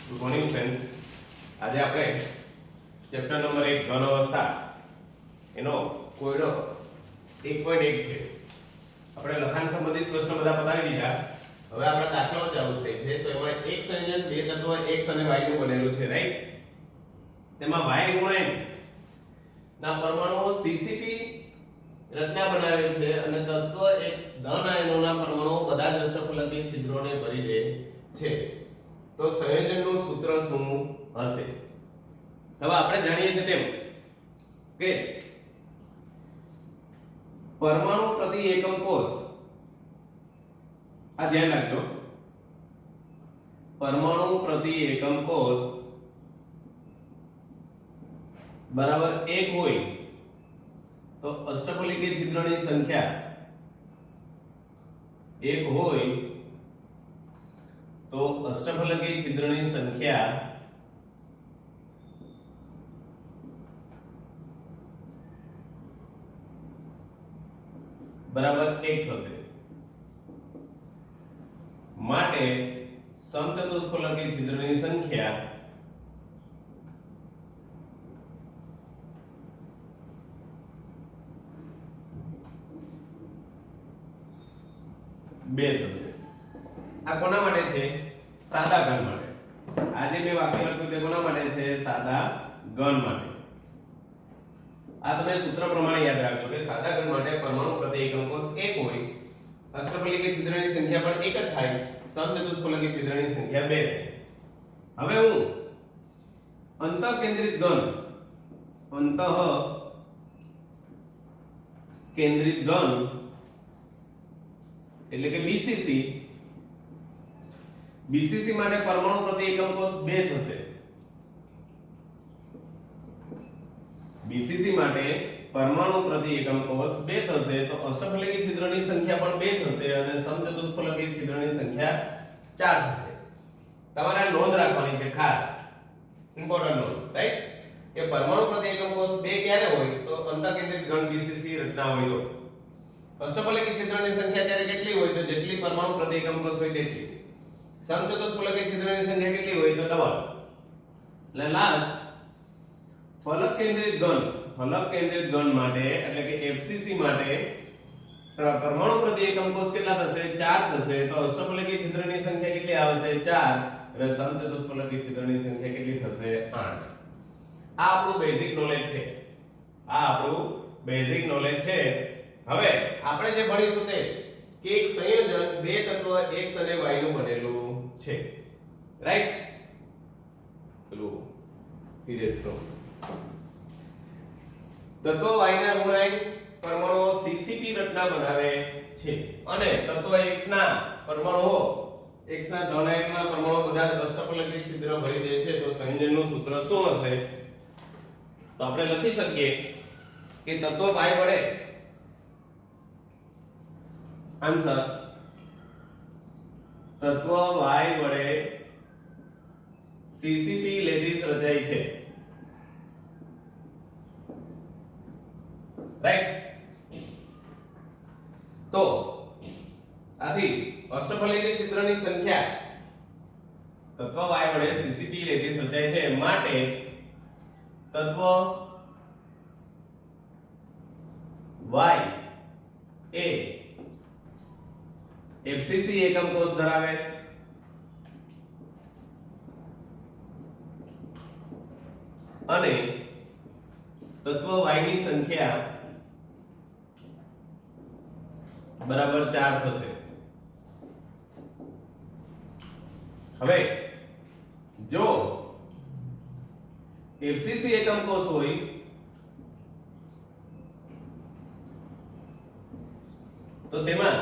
Good morning friends. આજે આપણે chapter number 1 ઘન અવસ્થા એનો કોયડો 1.1 છે. આપણે લખાણ સંબંધિત પ્રશ્ન બધા પતાવી દીધા. હવે આપણે દાખલાઓ ચાલુ થઈ છે. તો એમાં એક સંયોજન બે તત્વ x અને y નું બનેલું છે, રાઈટ? તેમાં y ઋણ n ના પરમાણુઓ CCP રચના બનાવે છે અને તત્વ x ધન આયનોના પરમાણુઓ બધા જ અષ્ટફલકીય છિદ્રોને ભરી દે છે. તો સંયોજનનું સૂત્ર શું હશે? હવે આપણે જાણીએ છીએ તેમ કે પરમાણુ પ્રતિ એકમ કોષ, આ ધ્યાન રાખજો, પરમાણુ પ્રતિ એકમ કોષ બરાબર 1 હોય તો અષ્ટફલકીય છિદ્રની સંખ્યા 1 હોય તો અષ્ટફલકીય છિદ્રની સંખ્યા બરાબર 1 થશે. માટે સમચતુષ્ફલકીય છિદ્રની સંખ્યા બે થશે. આ કોના માટે છે? સાદા ઘન માટે. આજે મેં વાક્ય લખ્યું તે કોના માટે છે? સાદા ઘન માટે. આ તમે સૂત્ર પ્રમાણે યાદ રાખજો કે સાદા ઘન માટે પરમાણુ પ્રતિ એકમ કોષ 1 હોય, અષ્ટફલકીય છિદ્રની સંખ્યા પણ 1 જ થાય, સમચતુષ્ફલકીય છિદ્રની સંખ્યા 2 થાય. હવે હું અંતઃકેન્દ્રિત ઘન એટલે કે BCC માટે પરમાણુ પ્રતિ એકમ કોષ 2 થશે. BCC માટે પરમાણુ પ્રતિ એકમ કોષ 2 થશે તો અષ્ટફલકીય છિદ્રની સંખ્યા પણ 2 થશે અને સમચતુષ્ફલકીય છિદ્રની સંખ્યા 4 થશે. તમારે નોંધ રાખવાની છે, ખાસ ઇમ્પોર્ટન્ટ નોંધ, રાઈટ? કે પરમાણુ પ્રતિ એકમ કોષ 2 ક્યારે હોય? તો અંતઃકેન્દ્રિત ઘન BCC રચના હોય તો. અષ્ટફલકીય છિદ્રની સંખ્યા ત્યારે કેટલી હોય? તો જેટલી પરમાણુ પ્રતિ એકમ કોષ હોય તેટલી. સમચતુષ્ફલકીય છિદ્રની સંખ્યા કેટલી હોય? તો ડબલ. એટલે લાસ્ટ ફલક કેન્દ્રિત ઘન માટે એટલે કે FCC માટે પરમાણુ પ્રતિ એકમ કોષ કેટલા થશે? 4 થશે. તો અષ્ટફલકીય છિદ્રની સંખ્યા કેટલી આવશે? 4. અને સમચતુષ્ફલકીય છિદ્રની સંખ્યા કેટલી થશે? 8. આ આપણું બેઝિક નોલેજ છે. હવે આપણે જે ભણીશું તે કે એક સંયોજન બે તત્વ x અને y નું બનેલું છે, રાઈટ? પેલું ધીરેજ તો તત્વ y ના ઋણાયન પરમાણુઓ CCP રચના બનાવે છે અને તત્વ x ના પરમાણુઓ x ના ધન આયનના પરમાણુઓ બધા જ અષ્ટફલકીય છિદ્ર ભરી દે છે. તો સંયોજનનું સૂત્ર શું હશે? તો આપણે લખી શકીએ કે તત્વ y વડે આન્સર તત્વ y વડે CCP લેટીસ રચાય છે, રાઈટ? તો આથી અષ્ટફલકીય છિદ્રની સંખ્યા તત્વ y વડે CCP લેટીસ રચાય છે. માટે તત્વ y એ FCC એકમ કોષ ધરાવે અને તત્વ y ની સંખ્યા બરાબર 4 થશે. હવે જો FCC એકમ કોષ હોય તો તેમાં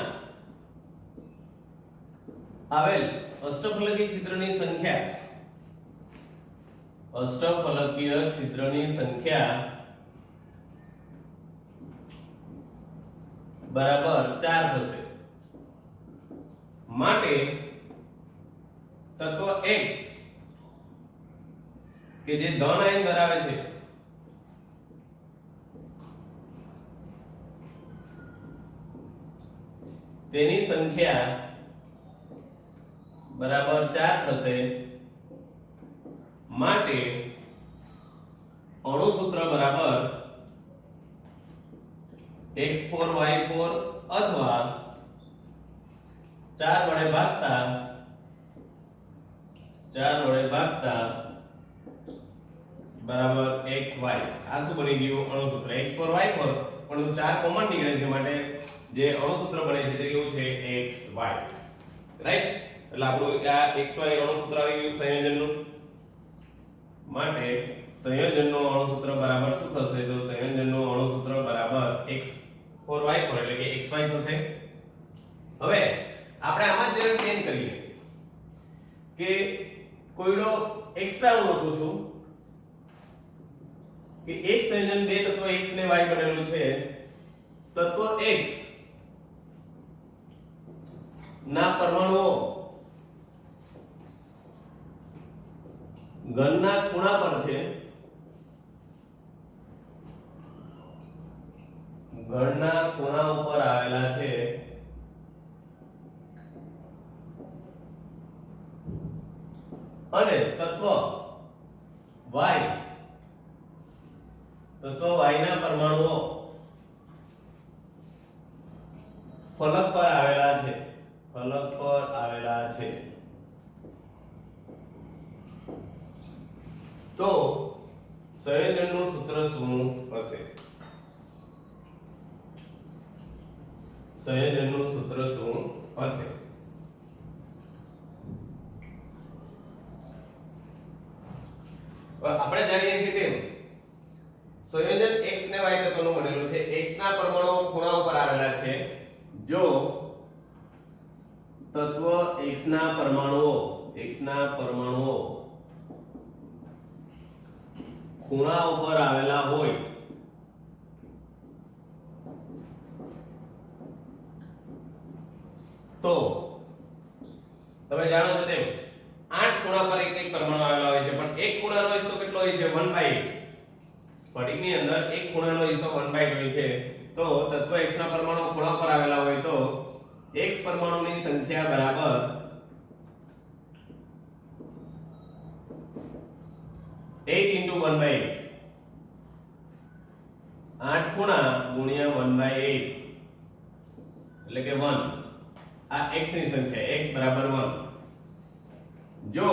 આવેલ અષ્ટફલકીય છિદ્રની સંખ્યા બરાબર 4 થશે. માટે તત્વ x કે જે ધન આયન ધરાવે છે તેની સંખ્યા બરાબર 4 થશે માટે અણુસૂત્ર બરાબર x4y4 અથવા 4 વડે ભાગતા બરાબર xy. આ શું બની ગયું? અણુસૂત્ર x4y4, પણ 4 કોમન નીકળે છે માટે જે અણુસૂત્ર બને છે તે કેવું છે? xy. રાઈટ? એટલે આપણું આ xy અણુસૂત્ર આવી ગયું સંયોજનનું. માટે સંયોજનનું અણુસૂત્ર બરાબર શું થશે? તો સંયોજનનું અણુસૂત્ર બરાબર x4y4 એટલે કે xy થશે. હવે આપણે આમાં જરા ચેન્જ કરીએ કે કોઈડો એક્સ્ટ્રા હું લખું છું કે એક સંયોજન બે તત્વ x ને y બનેલું છે. તત્વ x ના પરમાણુઓ ઘનના ખૂણા પર છે. ઘનના ખૂણા ઉપર આવેલા છે અને તત્વ y ના પરમાણુઓ ફલક પર આવેલા છે. તો સંયોજનનું સૂત્ર શું હશે? સંયોજનનું સૂત્ર શું હશે? આપણે જાણીએ છીએ તેમ સંયોજન x ને y તત્વનું બનેલું છે. x ના પરમાણુઓ ખૂણા ઉપર આવેલા છે. જો તત્વ x ના પરમાણુઓ ખૂણા ઉપર આવેલા હોય તો તમે જાણો છો તેમ 8 ખૂણા પર એક પરમાણુ આવેલા હોય છે, પણ એક ખૂણાનો હિસ્સો કેટલો હોય છે? 1/8. સ્ફટિકની અંદર એક ખૂણાનો હિસ્સો 1/8 હોય છે. તો તત્વ x ના પરમાણુ ખૂણા પર આવેલા હોય તો x પરમાણુની સંખ્યા બરાબર 8 into 1/8. 8 ખૂણા ગુણ્યા 1/8 એટલે કે 1. આ x ની સંખ્યા x બરાબર 1. જો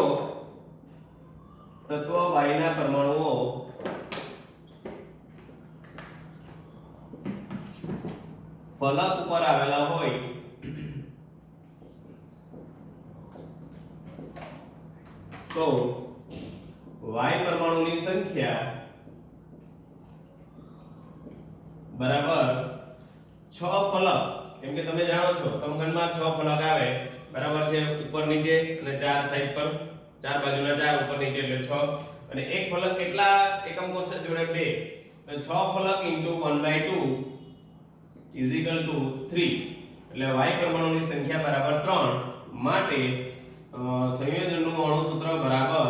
તત્વ y ના પરમાણુઓ ફલક ઉપર આવેલા હોય તો y પરમાણુની સંખ્યા બરાબર 6 ફલક. કેમ કે તમે જાણો છો સમઘનમાં 6 ફલક આવે બરાબર છે, ઉપર નીચે અને 4 સાઈડ પર, 4 બાજુના 4 ઉપર નીચે એટલે 6. અને એક ફલક કેટલા એકમ કોષ્ટક જોડે? 2. તો 6 ફલક into 1/2 is equal to 3. એટલે y પરમાણુની સંખ્યા બરાબર 3. માટે સંયોજનનું અણુસૂત્ર બરાબર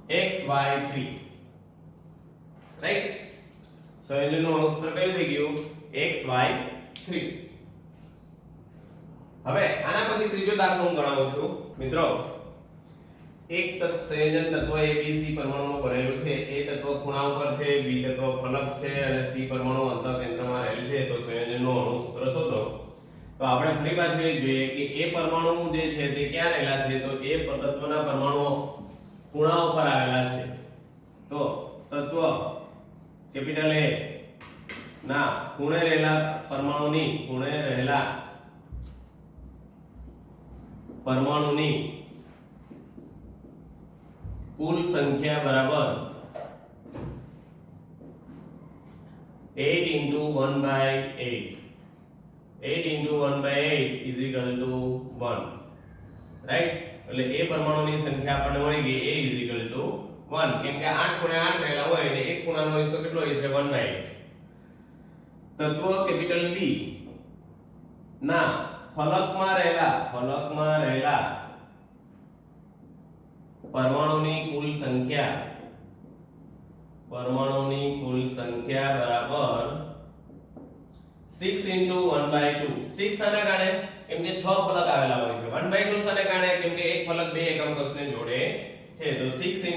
xy3. રાઈટ? સંયોજનનું અણુસૂત્ર કયું થઈ ગયું? xy3. હવે આના પછી ત્રીજો દાખલો હું ગણાવું છું. મિત્રો, એક સંયોજન તત્વ ABC પરમાણુનું બનેલું છે. A તત્વ ખૂણા ઉપર છે, B તત્વ ફલક છે અને C પરમાણુ અંતઃકેન્દ્રમાં રહેલ છે. તો સંયોજનનું અણુસૂત્ર શોધો. તો આપણે ફરી પાછું એ જોઈએ કે A પરમાણુ જે છે તે ક્યાં રહેલા છે? તો A તત્વના પરમાણુઓ ખૂણા ઉપર આવેલા છે. તો તત્વ કેપિટલ A ના ખૂણે રહેલા પરમાણુની કુલ સંખ્યા બરાબર 8 into 1/8. 8 into 1/8 is equal to 1. Right? એટલે A પરમાણુની સંખ્યા આપણને મળી ગઈ. A is equal to 1. કેમ કે 8 ખૂણે 8 રહેલા હોય એટલે એક ખૂણાનો હિસ્સો કેટલો હોય છે? 1/8. તત્વ કેપિટલ B ના ફલકમાં રહેલા પરમાણુની કુલ સંખ્યા બરાબર 6 into 1/2. 6 આના કાઢે કેમ કે 6 ફલક આવેલા હોય છે 1/2 શાને કારણે કેમ કે એક ફલક બે એકમ કોષને જોડે છે તો 6 1/2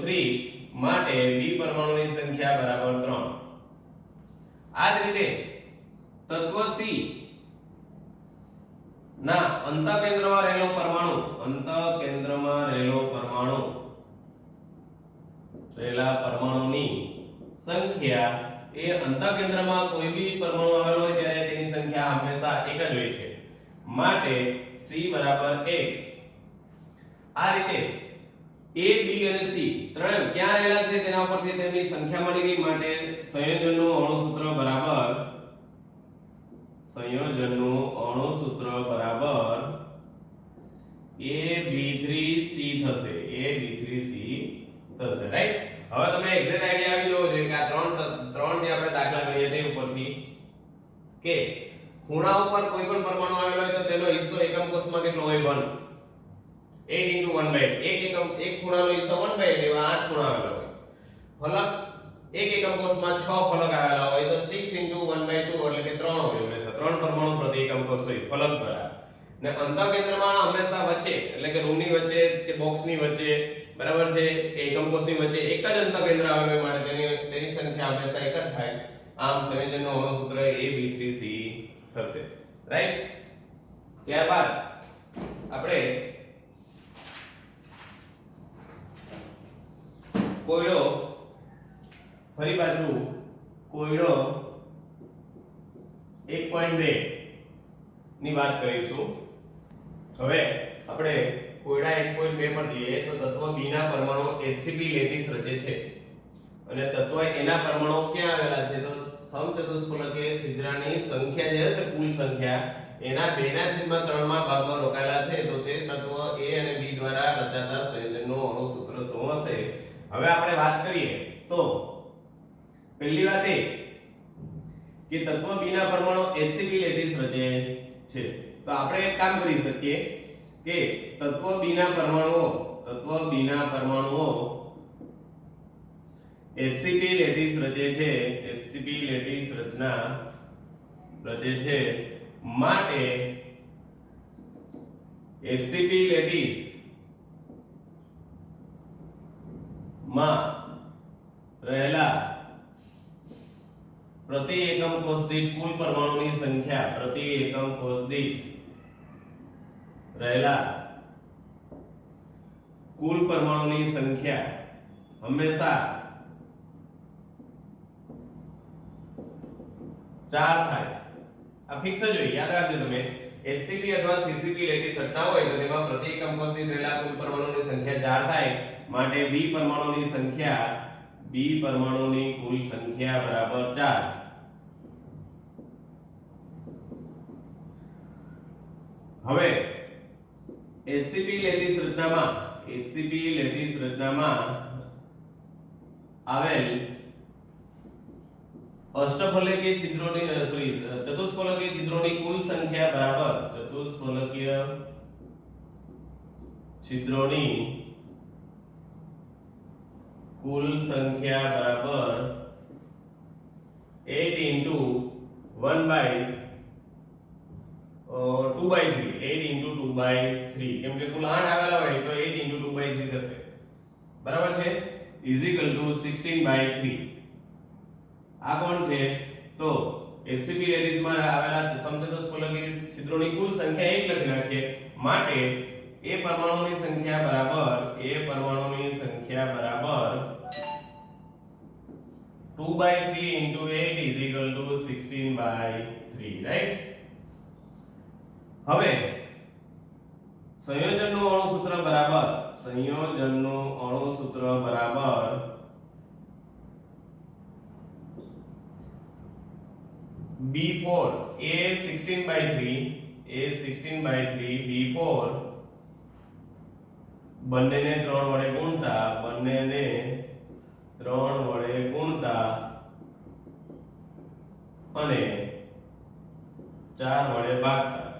3 માટે b પરમાણુની સંખ્યા બરાબર 3 આ જ રીતે તત્વ C ના અંતકેન્દ્રમાં રહેલો પરમાણુની સંખ્યા એ અંતકેન્દ્રમાં કોઈ બી પરમાણુ આવેલો હોય ત્યારે તેની સંખ્યા હંમેશા એક જ હોય છે માટે C બરાબર 1 આ રીતે A B અને C ત્રણે ક્યાં રહેલા છે તેના ઉપરથી તેમની સંખ્યા મળી ગઈ માટે સંયોજનનું અણુસૂત્ર બરાબર AB3C થશે AB3C થશે રાઈટ હવે તમને એક્ઝેક્ટ આઈડિયા આવી જવો જોઈએ કે આ ત્રણ જે આપણે દાખલા ગણીએ તે ઉપરથી કે ખૂણા ઉપર કોઈ પણ પરમાણુ આવેલો હોય તો તેનો હિસ્સો એકમ કોષમાં કેટલો હોય 1 8 * 1/8 એક ખૂણાનો હિસ્સો 1/8 એવા 8 ખૂણા આવેલા હોય ફલક એક એકમ કોષમાં 6 ફલક આવેલા હોય તો 6 * 1/2 એટલે કે 3 હોય હંમેશા 3 પરમાણુ પ્રતિ એકમ કોષ હોય ફલક દ્વારા ને અંતકેન્દ્રમાં હંમેશા વચ્ચે એટલે કે રૂમની વચ્ચે કે બોક્સની વચ્ચે બરાબર છે કે એકમ કોષની વચ્ચે એક જ અંતકેન્દ્ર આવેલું હોય માટે તેની સંખ્યા હંમેશા એક જ થાય આમ સંયોજનનું અણુસૂત્ર AB3C થશે રાઈટ ત્યારબાદ આપણે કોયડો ફરી પાછું કોયડો 1.2 ની વાત કરીશું હવે આપણે કોયડા 1.2 પર જઈએ તો તત્વ B ના પરમાણુ HCP લેટિસ રચે છે અને તત્વ એના પરમાણુ ક્યાં આવેલા છે તો સમચતુષ્ફલકીય છિદ્રની સંખ્યા જે હશે કુલ સંખ્યા એના 2/3 માં ભાગમાં રોકાયેલા છે તો તે તત્વ A અને B દ્વારા રચાતા સંયોજનનું અણુસૂત્ર શું હશે હવે આપણે વાત કરીએ તો પહેલી વાત એ કે તત્વ B ના પરમાણુ HCP લેટિસ રચે છે તો આપણે એક કામ કરી શકીએ કે તત્વ B ના પરમાણુઓ HCP લેટિસ રચે છે HCP લેટિસ રચના રચે છે માટે HCP લેટિસ માં રહેલા પ્રતિ એકમ કોષ દીઠ કુલ પરમાણુની સંખ્યા પ્રતિ એકમ કોષ દીઠ રહેલા કુલ પરમાણુની સંખ્યા હંમેશા 4 થાય આ ફિક્સ જ હોય યાદ રાખજો તમે HCP અથવા CCP લેટિસ રચના હોય તો તેમાં પ્રતિ એકમ કોષ દીઠ રહેલા કુલ પરમાણુની સંખ્યા 4 થાય માટે B પરમાણુની કુલ સંખ્યા બરાબર 4 હવે HCP લેટિસ રચનામાં આવેલ અષ્ટફલકીય ચતુષ્ફલકીય છિદ્રોની કુલ સંખ્યા બરાબર ચતુષ્ફલકીય છિદ્રોની કુલ સંખ્યા બરાબર 8 * 2/3 કેમ કે કુલ 8 આવેલા હોય તો 8 * 2/3 થશે બરાબર છે = 16/3 આ કોણ છે તો HCP લેટિસ માં આવેલા સમચતુષ્ફલકીય છિદ્રોની કુલ સંખ્યા 1 લખી નાખીએ માટે A પરમાણુની સંખ્યા બરાબર 2/3 * 8 = 16/3 રાઈટ હવે સંયોજનનું અણુસૂત્ર બરાબર B4 A 16/3 B4 બંનેને 3 વડે ગુણતા અને 4 વડે ભાગતા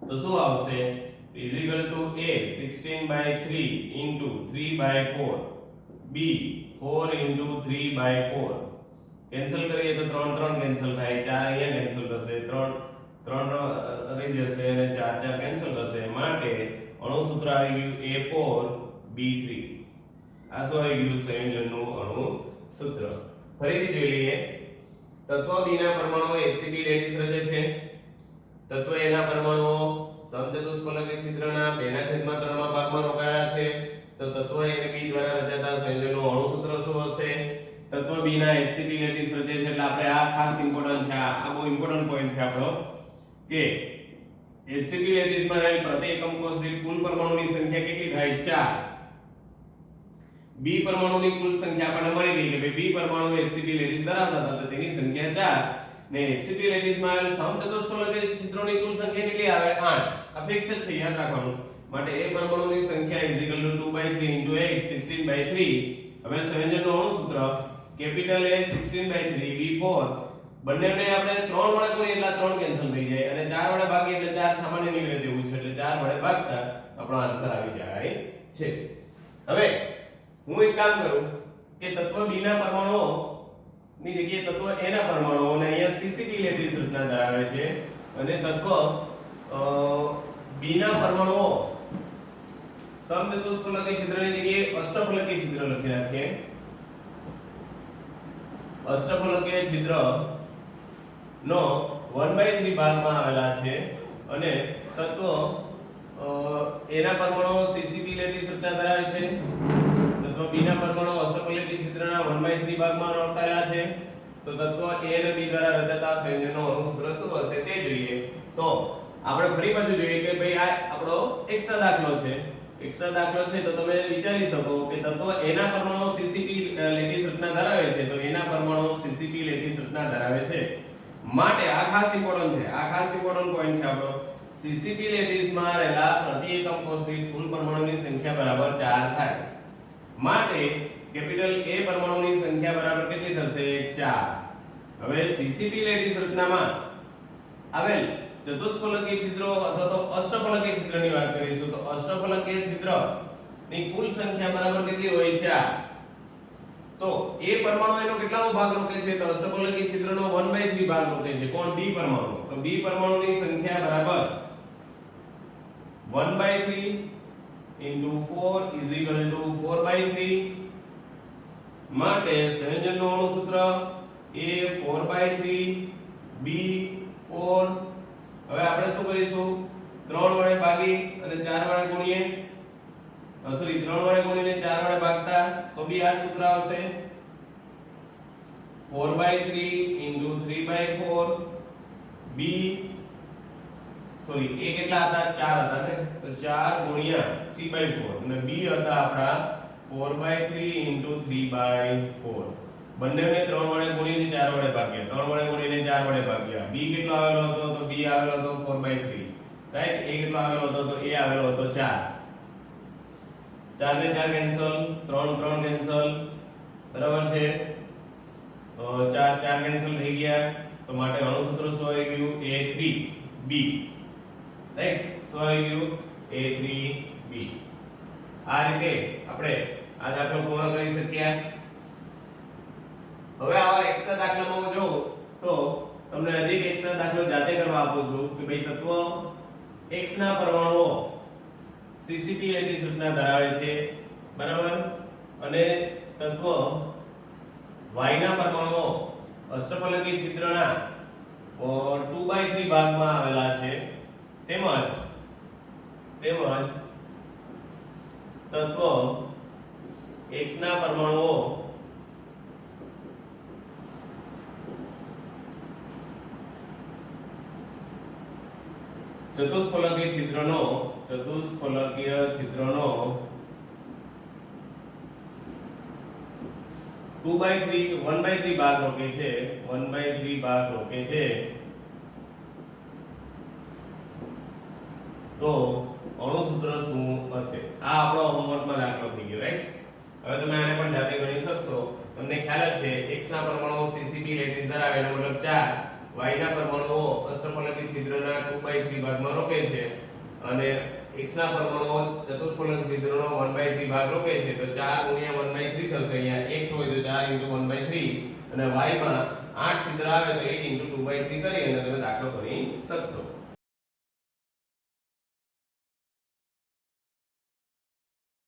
તો શું આવશે = A 16/3 * 3/4 B 4 * 3/4 કેન્સલ કરીએ તો 3 3 કેન્સલ થાય, 4 અહીંયા કેન્સલ થશે, 3 3 રહી જશે અને 4 4 કેન્સલ થશે. માટે અણુસૂત્ર આવી ગયું A4B3. આ શું આવી ગયું? સંયોજનનું અણુસૂત્ર. ફરીથી જોઈ લઈએ. તત્વ B ના પરમાણુઓ HCP લેટીસ રચે છે. તત્વ A ના પરમાણુઓ સમચતુષ્ફલકી છિદ્રના 2/3 માં ભાગમાં રોકાયેલા છે. તો તત્વ A અને B દ્વારા રચાતા સંયોજનનું અણુસૂત્ર શું હશે? તત્વ B ના HCP લેટીસ રચે છે એટલે આપણે આ ખાસ ઇમ્પોર્ટન્ટ છે, આ બહુ ઇમ્પોર્ટન્ટ પોઈન્ટ છે આપણો કે HCP લેટીસમાં રહેલ પ્રતિ એકમ કોષ દીઠ કુલ પરમાણુની સંખ્યા કેટલી થાય? 4. B પરમાણુની કુલ સંખ્યા આપણને મળી ગઈ કે ભાઈ B પરમાણુ HCP લેટીસ ધરાવતા હતા તો તેની સંખ્યા 4 ને HCP લેટીસમાં આવેલ સમચતુષ્ફલકી છિદ્રોની કુલ સંખ્યા કેટલી આવે? 8. આ ફિક્સ જ છે, યાદ રાખવાનું. માટે A પરમાણુની સંખ્યા 2/3 * 8 16/3. હવે સંયોજનનું અણુસૂત્ર કેપિટલ A 16/3 B4 બંનેને આપણે 3 વડે ગુણીએ એટલે 3 કેન્સલ થઈ જાય અને 4 વડે ભાગીએ એટલે 4 સામાન્ય નીકળે તેવું છે એટલે 4 વડે ભાગતા આપણો આન્સર આવી જાય છે. હવે હું એક કામ કરું કે તત્વ B ના પરમાણુઓ ની જગ્યાએ તત્વ A ના પરમાણુઓને અહીંયા CCP લેટીસ રચના ધરાવે છે અને તત્વ B ના પરમાણુઓ સમચતુષ્ફલકી છિદ્રની જગ્યાએ અષ્ટફલકી છિદ્ર લખી રાખીએ. અષ્ટફલકીય છિદ્ર નો 1/3 ભાગમાં આવેલા છે અને તત્વ A ના પરમાણુઓ CCP લેટીસ રચના ધરાવે છે. તત્વ B ના પરમાણુઓ અષ્ટફલકી છિદ્રના 1/3 ભાગમાં રોકાયેલા છે. તો તત્વ A અને B દ્વારા રચાતા સંયોજનનો અણુસૂત્ર શું હશે તે જોઈએ. તો આપણે ફરી પાછું જોઈએ કે ભાઈ આ આપણો એક્સ્ટ્રા દાખલો છે. એક્સ્ટ્રા દાખલો છે તો તમે વિચારી શકો કે તત્વ A ના પરમાણુઓ CCP લેટીસ રચના ધરાવે છે તો A ના પરમાણુઓ CCP લેટીસ રચના ધરાવે છે. માટે આ ખાસ ઇમ્પોર્ટન્ટ છે, આ ખાસ ઇમ્પોર્ટન્ટ પોઈન્ટ છે આપણો. CCP લેટીસમાં રહેલા પ્રતિ એકમ કોષ દીઠ કુલ પરમાણુની સંખ્યા બરાબર 4 થાય. માટે કેપિટલ A પરમાણુની સંખ્યા બરાબર કેટલી થશે? 4. હવે CCP લેટીસ રચનામાં આવેલ ચતુષ્ફલકી છિદ્રો અથવા તો અષ્ટફલકી છિદ્રની વાત કરીશું તો અષ્ટફલકીય છિદ્રની કુલ સંખ્યા બરાબર કેટલી હોય? 4. તો A પરમાણુ એનો કેટલામો ભાગ રોકે છે? તો અષ્ટફલકી છિદ્રનો 1/3 ભાગ રોકે છે. કોણ? B પરમાણુ. તો B પરમાણુની સંખ્યા બરાબર 1/3 * 4 = 4/3. માટે સંયોજનનું અણુસૂત્ર A 4/3 B 4. હવે આપણે શું કરીશું? 3 વડે ભાગી અને 4 વડે ગુણીએ સોરી 3 વડે ગુણીને 4 વડે ભાગતા તો બી આ સૂત્ર આવશે 4/3 * 3/4 b સોરી a કેટલા હતા? 4 હતા ને તો 4 ગુણ્યા 3/4 અને b હતા આપડા 4/3 * 3/4 બંનેને 3 વડે ગુણીને 4 વડે ભાગ્યા 3 વડે ગુણીને 4 વડે ભાગ્યા b કેટલો આવેલો હતો? તો b આવેલો હતો 4/3 રાઈટ. a કેટલો આવેલો હતો? તો a આવેલો હતો 4. 4 ને 4 કેન્સલ, 3 3 કેન્સલ, બરાબર છે. 4 4 કેન્સલ થઈ ગયા તો માટે અણુસૂત્ર શું આવી ગયું? A3b right. શું આવી ગયું? A3b. આ રીતે આપણે આ દાખલો પૂર્ણ કરી શક્યા. હવે આવા એક્સ્ટ્રા દાખલામાં જો તો તમને હજી એક એક્સ્ટ્રા દાખલો જાતે કરવા આપું છું કે ભાઈ તત્વ X ના પરમાણુઓ CCP લેટીસ રચના ધરાવે છે, બરાબર, અને તત્વ Y ના પરમાણુઓ અષ્ટફલકી છિદ્રના 2/3 ભાગમાં આવેલા છે તેમજ તત્વ X ના પરમાણુઓ ચતુષ્ફલકીય છિદ્રનો 1/3 ભાગ રોકે છે. તો અણુસૂત્ર શું હશે? આ આપણો હોમવર્કમાં દાખલો થઈ ગયો રાઈટ. હવે તમે આને પણ જાતે ગણી શકશો. તમને ખ્યાલ જ છે x ના પરમાણુઓ CCP લેટીસ ધરાવે એનો મતલબ 4, y ના પરમાણુઓ અષ્ટફલકી છિદ્રના 2/3 ભાગમાં રોકે છે અને x ના પરમાણુઓ ચતુષ્ફલક છિદ્રનો 1/3 ભાગ રોકે છે તો 4 * 1/3 થશે. અહીંયા x હોય તો 4 * 1/3 અને y માં 8 છિદ્ર આવે તો 8 * 2/3 કરી અને તમે દાખલો ગણી શકશો.